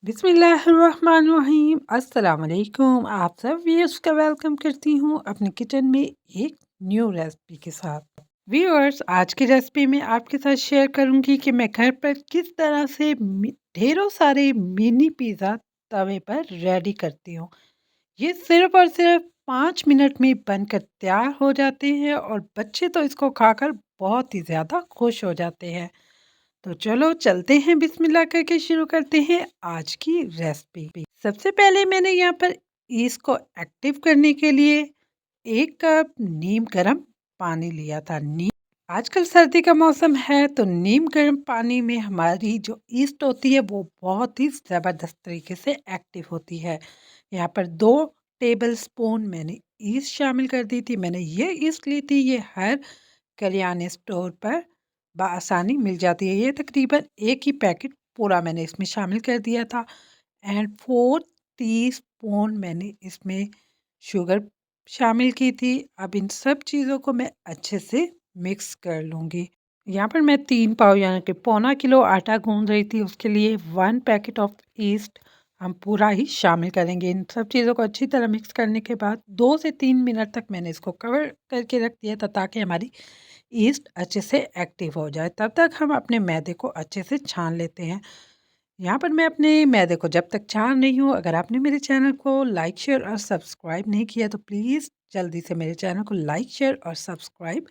बिस्मिल्लाहिर्रहमानिर्रहीम अस्सलाम वालेकुम। आप सब व्यूअर्स का वेलकम करती हूँ अपने किचन में एक न्यू रेसिपी के साथ। व्यूअर्स, आज की रेसिपी में आपके साथ शेयर करूँगी कि मैं घर पर किस तरह से ढेरों सारे मिनी पिज़्ज़ा तवे पर रेडी करती हूँ। ये सिर्फ और सिर्फ 5 मिनट में बनकर तैयार हो जाते हैं और बच्चे तो इसको खाकर बहुत ही ज़्यादा खुश हो जाते हैं। तो चलो चलते हैं, बिस्मिल्लाह करके शुरू करते हैं आज की रेसिपी। सबसे पहले मैंने यहाँ पर इसको एक्टिव करने के लिए 1 कप नीम गर्म पानी लिया था। नीम आजकल सर्दी का मौसम है तो नीम गर्म पानी में हमारी जो ईस्ट होती है वो बहुत ही ज़बरदस्त तरीके से एक्टिव होती है। यहाँ पर 2 टेबल स्पून मैंने ईस्ट शामिल कर दी थी। मैंने ये ईस्ट ली थी, ये हर करियाने स्टोर पर बआसानी मिल जाती है। ये तकरीबन एक ही पैकेट पूरा मैंने इसमें शामिल कर दिया था। एंड 4 टीस्पून मैंने इसमें शुगर शामिल की थी। अब इन सब चीज़ों को मैं अच्छे से मिक्स कर लूँगी। यहाँ पर मैं 3 पाव यानी कि पौना किलो आटा गूँध रही थी। उसके लिए 1 पैकेट ऑफ ईस्ट हम पूरा ही शामिल करेंगे। इन सब चीज़ों को अच्छी तरह मिक्स करने के बाद 2 से 3 मिनट तक मैंने इसको कवर करके रख दिया था ताकि हमारी ईस्ट अच्छे से एक्टिव हो जाए। तब तक हम अपने मैदे को अच्छे से छान लेते हैं। यहाँ पर मैं अपने मैदे को जब तक छान रही हूँ, अगर आपने मेरे चैनल को लाइक शेयर और सब्सक्राइब नहीं किया तो प्लीज़ जल्दी से मेरे चैनल को लाइक शेयर और सब्सक्राइब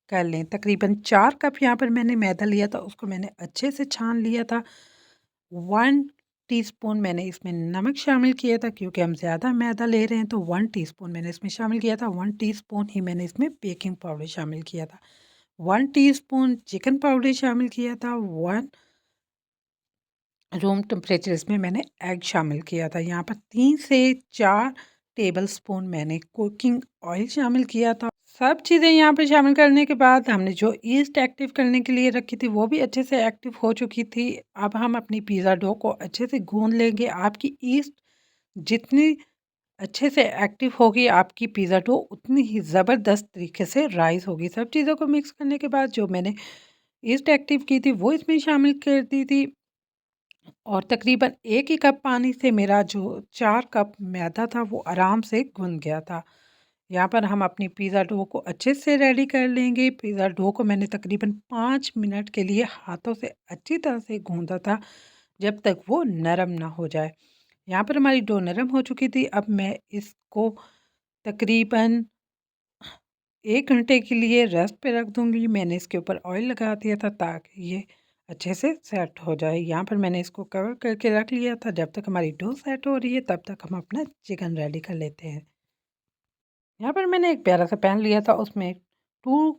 कर लें। तकरीबन 4 कप यहाँ पर मैंने मैदा लिया था, उसको मैंने अच्छे से छान लिया था। 1 टीस्पून मैंने इसमें नमक शामिल किया था क्योंकि हम ज़्यादा मैदा ले रहे हैं तो 1 टीस्पून मैंने इसमें शामिल किया था। 1 टीस्पून ही मैंने इसमें बेकिंग पाउडर शामिल किया था। 1 टीस्पून चिकन पाउडर शामिल किया था। 1 रूम टेम्परेचर इसमें मैंने एग शामिल किया था। यहाँ पर 3 से 4 टेबल स्पून मैंने कुकिंग ऑयल शामिल किया था। सब चीज़ें यहाँ पे शामिल करने के बाद हमने जो ईस्ट एक्टिव करने के लिए रखी थी वो भी अच्छे से एक्टिव हो चुकी थी। अब हम अपनी पिज़्ज़ा डो को अच्छे से गूंद लेंगे। आपकी ईस्ट जितनी अच्छे से एक्टिव होगी आपकी पिज़्ज़ा डो उतनी ही ज़बरदस्त तरीके से राइज़ होगी। सब चीज़ों को मिक्स करने के बाद जो मैंने ईस्ट एक्टिव की थी वो इसमें शामिल कर दी थी और तकरीबन 1 ही कप पानी से मेरा जो 4 कप मैदा था वो आराम से गुन गया था। यहाँ पर हम अपनी पिज़्ज़ा डो को अच्छे से रेडी कर लेंगे। पिज़्ज़ा डो को मैंने तकरीबन 5 मिनट के लिए हाथों से अच्छी तरह से गूंदा था जब तक वो नरम ना हो जाए। यहाँ पर हमारी डो नरम हो चुकी थी। अब मैं इसको तकरीबन 1 घंटे के लिए रेस्ट पे रख दूँगी। मैंने इसके ऊपर ऑयल लगा दिया था ताकि ये अच्छे से सेट हो जाए। यहाँ पर मैंने इसको कवर करके रख लिया था। जब तक हमारी डो सेट हो रही है तब तक हम अपना चिकन रेडी कर लेते हैं। यहाँ पर मैंने एक प्यारा सा पैन लिया था, उसमें 2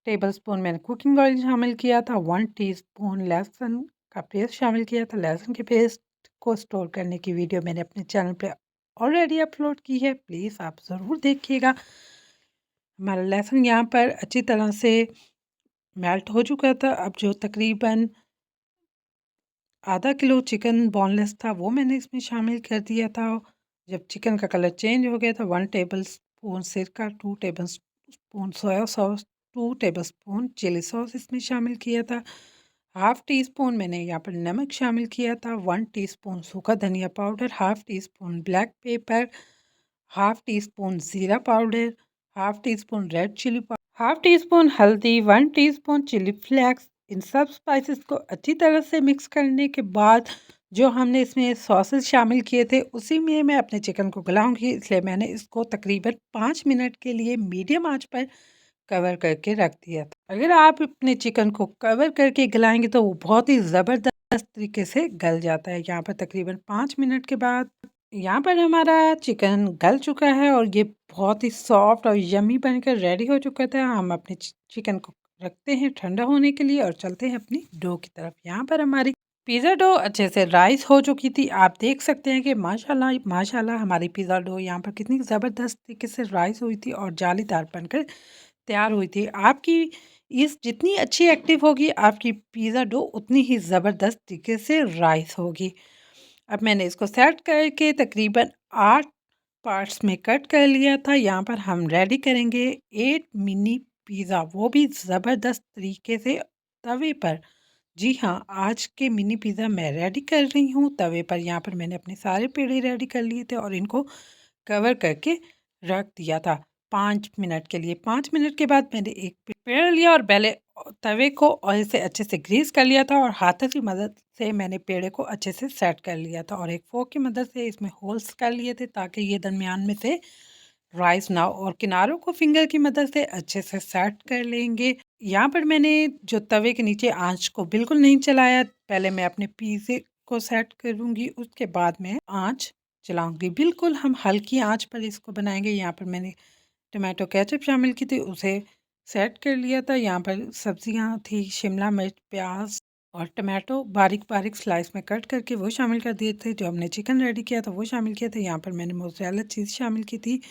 टेबलस्पून मैंने कुकिंग ऑयल शामिल किया था। 1 टीस्पून लहसुन का पेस्ट शामिल किया था। लहसुन के पेस्ट को स्टोर करने की वीडियो मैंने अपने चैनल पे ऑलरेडी अपलोड की है, प्लीज़ आप ज़रूर देखिएगा। हमारा लहसुन यहाँ पर अच्छी तरह से मेल्ट हो चुका था। अब जो तकरीबन आधा किलो चिकन बोनलेस था वो मैंने इसमें शामिल कर दिया था। जब चिकन का कलर चेंज हो गया था 1 टेबलस्पून सिरका, 2 tablespoon soya sauce, 2 tablespoon chilli sauce इसमें शामिल किया था। हाफ़ टी स्पून मैंने यहाँ पर नमक शामिल किया था। 1 टीस्पून सूखा धनिया powder, half teaspoon black pepper, half teaspoon ज़ीरा powder, half teaspoon red chilli powder, half teaspoon हल्दी, 1 टीस्पून चिली फ्लेक्स। इन सब स्पाइसेस को अच्छी तरह से मिक्स करने के बाद जो हमने इसमें सॉसेस शामिल किए थे उसी में मैं अपने चिकन को गलाऊंगी, इसलिए मैंने इसको तकरीबन 5 मिनट के लिए मीडियम आंच पर कवर करके रख दिया था। अगर आप अपने चिकन को कवर करके गलाएंगे तो वो बहुत ही ज़बरदस्त तरीके से गल जाता है। यहाँ पर तकरीबन 5 मिनट के बाद यहाँ पर हमारा चिकन गल चुका है और ये बहुत ही सॉफ्ट और यमी बनकर रेडी हो चुका था। हम अपने चिकन को रखते हैं ठंडा होने के लिए और चलते हैं अपनी डो की तरफ। यहाँ पर हमारी पिज़्ज़ा डो अच्छे से राइस हो चुकी थी। आप देख सकते हैं कि माशाल्लाह माशाल्लाह हमारी पिज़्ज़ा डो यहाँ पर कितनी ज़बरदस्त तरीके से राइस हुई थी और जालीदार बनकर तैयार हुई थी। आपकी इस जितनी अच्छी एक्टिव होगी आपकी पिज़्ज़ा डो उतनी ही ज़बरदस्त तरीके से राइस होगी। अब मैंने इसको सेट करके तकरीबन 8 पार्ट्स में कट कर लिया था। यहाँ पर हम रेडी करेंगे 8 मिनी पिज़्ज़ा, वो भी ज़बरदस्त तरीके से तवे पर जी हाँ, आज के मिनी पिज़्ज़ा मैं रेडी कर रही हूँ। तवे पर यहाँ पर मैंने अपने सारे पेड़े रेडी कर लिए थे और इनको कवर करके रख दिया था 5 मिनट के लिए। 5 मिनट के बाद मैंने एक पेड़ लिया और पहले तवे को ऑयल से अच्छे से ग्रीस कर लिया था और हाथों की मदद से मैंने पेड़े को अच्छे से सेट कर लिया था और एक फोक की मदद से इसमें होल्स कर लिए थे ताकि ये दरमियान में से राइस ना हो और किनारों को फिंगर की मदद से अच्छे से सेट कर लेंगे। यहाँ पर मैंने जो तवे के नीचे आँच को बिल्कुल नहीं चलाया, पहले मैं अपने पिज़्ज़े को सेट करूँगी, उसके बाद मैं आँच चलाऊँगी। बिल्कुल हम हल्की आँच पर इसको बनाएँगे। यहाँ पर मैंने टोमेटो केचप शामिल की थी, उसे सेट कर लिया था। यहाँ पर सब्जियाँ थी शिमला मिर्च, प्याज़ और टोमेटो बारीक-बारीक स्लाइस में कट करके वो शामिल कर दिए थे। जो हमने चिकन रेडी किया था वो शामिल किया था। यहाँ पर मैंने मोज़रेला चीज़ शामिल की थी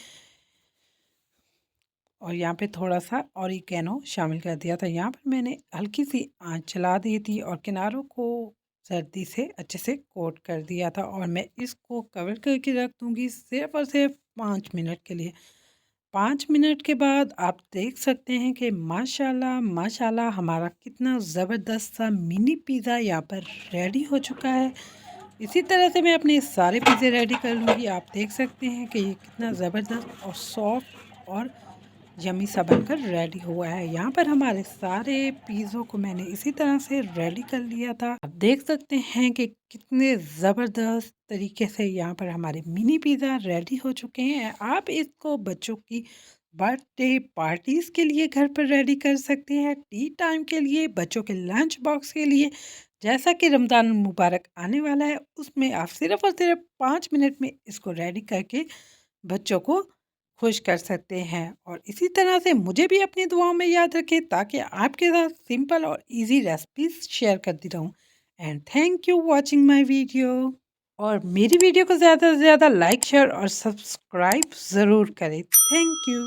और यहाँ पे थोड़ा-सा ऑरिगेनो शामिल कर दिया था। यहाँ पर मैंने हल्की-सी आँच जला दी थी और किनारों को सर्दी से अच्छे से कोट कर दिया था और मैं इसको कवर करके रख दूँगी सिर्फ़ और सिर्फ़ 5 मिनट के लिए। 5 मिनट के बाद आप देख सकते हैं कि माशाल्लाह, माशाल्लाह हमारा कितना ज़बरदस्त सा मिनी पिज़्ज़ा यहाँ पर रेडी हो चुका है। इसी तरह से मैं अपने सारे पिज़्ज़े रेडी कर लूँगी। आप देख सकते हैं कि ये कितना ज़बरदस्त और सॉफ्ट और यम्मी सा बनकर रेडी हुआ है। यहाँ पर हमारे सारे पिज़्ज़ों को मैंने इसी तरह से रेडी कर लिया था। आप देख सकते हैं कि कितने ज़बरदस्त तरीके से यहाँ पर हमारे मिनी पिज़्ज़ा रेडी हो चुके हैं। आप इसको बच्चों की बर्थडे पार्टीज़ के लिए घर पर रेडी कर सकते हैं, टी टाइम के लिए, बच्चों के लंच बॉक्स के लिए। जैसा कि रमज़ान मुबारक आने वाला है, उसमें आप सिर्फ़ और सिर्फ 5 मिनट में इसको रेडी करके बच्चों को खुश कर सकते हैं और इसी तरह से मुझे भी अपनी दुआओं में याद रखें ताकि आपके साथ सिंपल और इजी रेसिपीज शेयर करती रहूं। And thank you watching my video. और मेरी वीडियो को ज़्यादा से ज़्यादा लाइक शेयर और सब्सक्राइब ज़रूर करें। Thank you.